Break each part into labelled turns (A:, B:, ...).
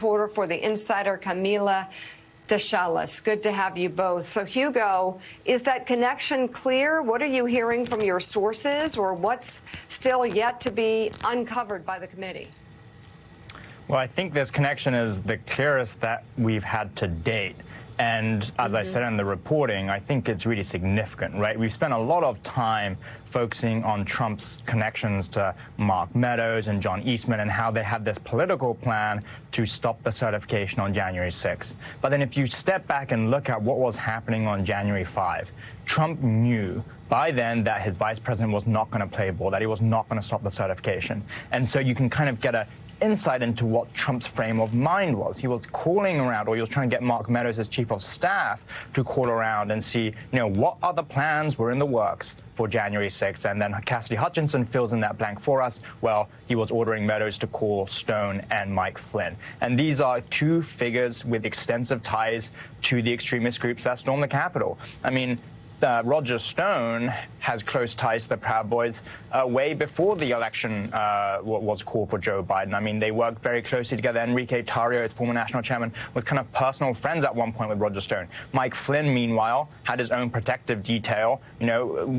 A: Reporter for The Insider, Camila Deschalis. Good to have you both. So, Hugo, is that connection clear? What are you hearing from your sources, or what's still yet to be uncovered by the committee?
B: Well, I think this connection is the clearest that we've had to date. And as I said in the reporting, I think it's really significant, right? We've spent a lot of time focusing on Trump's connections to Mark Meadows and John Eastman and how they had this political plan to stop the certification on January 6th. But then if you step back and look at what was happening on January 5, Trump knew by then that his vice president was not going to play ball, that he was not going to stop the certification. And so you can kind of get a insight into what Trump's frame of mind was. He was calling around, or he was trying to get Mark Meadows as chief of staff to call around and see, what other plans were in the works for January 6th. And then Cassidy Hutchinson fills in that blank for us. Well, he was ordering Meadows to call Stone and Mike Flynn. And these are two figures with extensive ties to the extremist groups that stormed the Capitol. I mean, Roger Stone has close ties to the Proud Boys way before the election was called for Joe Biden. I mean, they worked very closely together. Enrique Tarrio, his former national chairman, was kind of personal friends at one point with Roger Stone. Mike Flynn, meanwhile, had his own protective detail,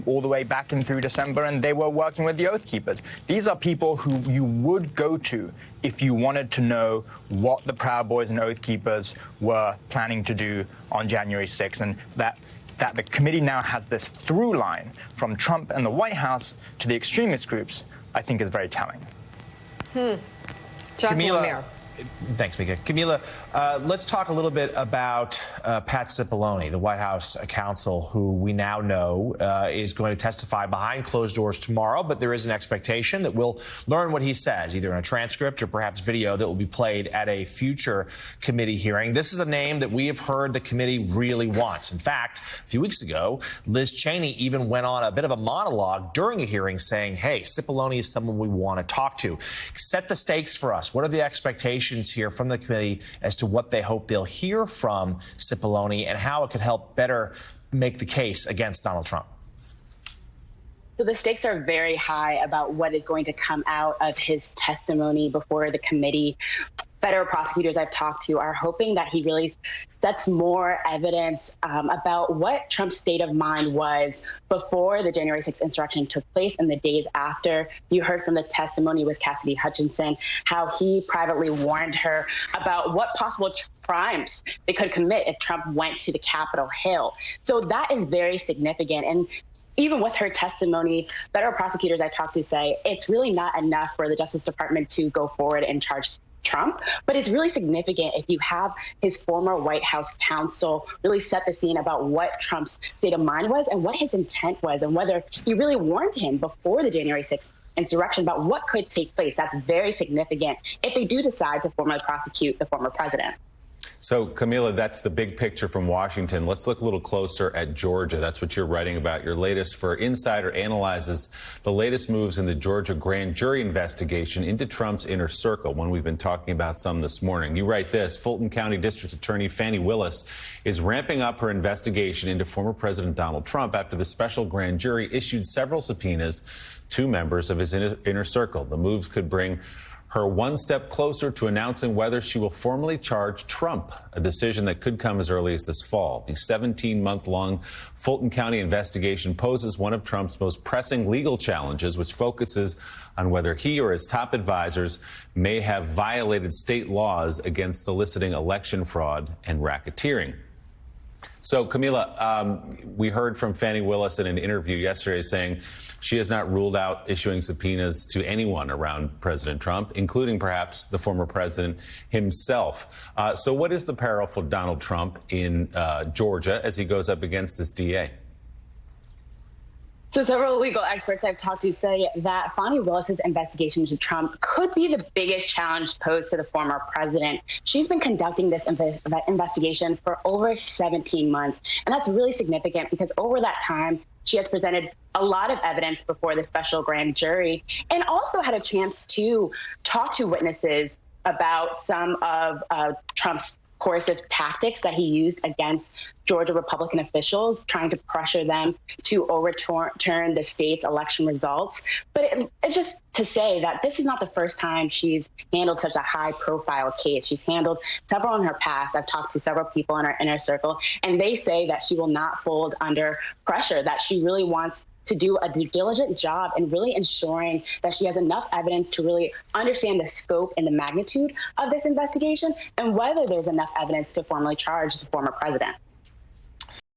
B: all the way back in through December, and they were working with the Oath Keepers. These are people who you would go to if you wanted to know what the Proud Boys and Oath Keepers were planning to do on January 6th, and that the committee now has this through line from Trump and the White House to the extremist groups, I think is very telling.
C: Camila, thanks, Mika. Camila, let's talk a little bit about Pat Cipollone, the White House counsel, who we now know is going to testify behind closed doors tomorrow. But there is an expectation that we'll learn what he says, either in a transcript or perhaps video that will be played at a future committee hearing. This is a name that we have heard the committee really wants. In fact, a few weeks ago, Liz Cheney even went on a bit of a monologue during a hearing saying, hey, Cipollone is someone we want to talk to. Set the stakes for us. What are the expectations here from the committee as to what they hope they'll hear from Cipollone and how it could help better make the case against Donald Trump?
D: So the stakes are very high about what is going to come out of his testimony before the committee. Federal prosecutors I've talked to are hoping that he really sets more evidence about what Trump's state of mind was before the January 6th insurrection took place and the days after. You heard from the testimony with Cassidy Hutchinson how he privately warned her about what possible crimes they could commit if Trump went to the Capitol Hill. So that is very significant. And even with her testimony, federal prosecutors I talked to say it's really not enough for the Justice Department to go forward and charge Trump, but it's really significant if you have his former White House counsel really set the scene about what Trump's state of mind was and what his intent was and whether he really warned him before the January 6th insurrection about what could take place. That's very significant if they do decide to formally prosecute the former president.
E: So, Camila, that's the big picture from Washington. Let's look a little closer at Georgia. That's what you're writing about. Your latest for Insider analyzes the latest moves in the Georgia grand jury investigation into Trump's inner circle, one we've been talking about some this morning. You write this: Fulton County District Attorney Fani Willis is ramping up her investigation into former President Donald Trump after the special grand jury issued several subpoenas to members of his inner circle. The moves could bring her one step closer to announcing whether she will formally charge Trump, a decision that could come as early as this fall. The 17-month-long Fulton County investigation poses one of Trump's most pressing legal challenges, which focuses on whether he or his top advisors may have violated state laws against soliciting election fraud and racketeering. So, Camila, we heard from Fani Willis in an interview yesterday saying she has not ruled out issuing subpoenas to anyone around President Trump, including perhaps the former president himself. So what is the peril for Donald Trump in Georgia as he goes up against this DA?
D: So several legal experts I've talked to say that Fani Willis's investigation into Trump could be the biggest challenge posed to the former president. She's been conducting this investigation for over 17 months, and that's really significant because over that time, she has presented a lot of evidence before the special grand jury and also had a chance to talk to witnesses about some of Trump's coercive tactics that he used against Georgia Republican officials, trying to pressure them to overturn the state's election results. But it's just to say that this is not the first time she's handled such a high-profile case. She's handled several in her past. I've talked to several people in her inner circle, and they say that she will not fold under pressure, that she really wants to do a due diligent job in really ensuring that she has enough evidence to really understand the scope and the magnitude of this investigation and whether there's enough evidence to formally charge the former president.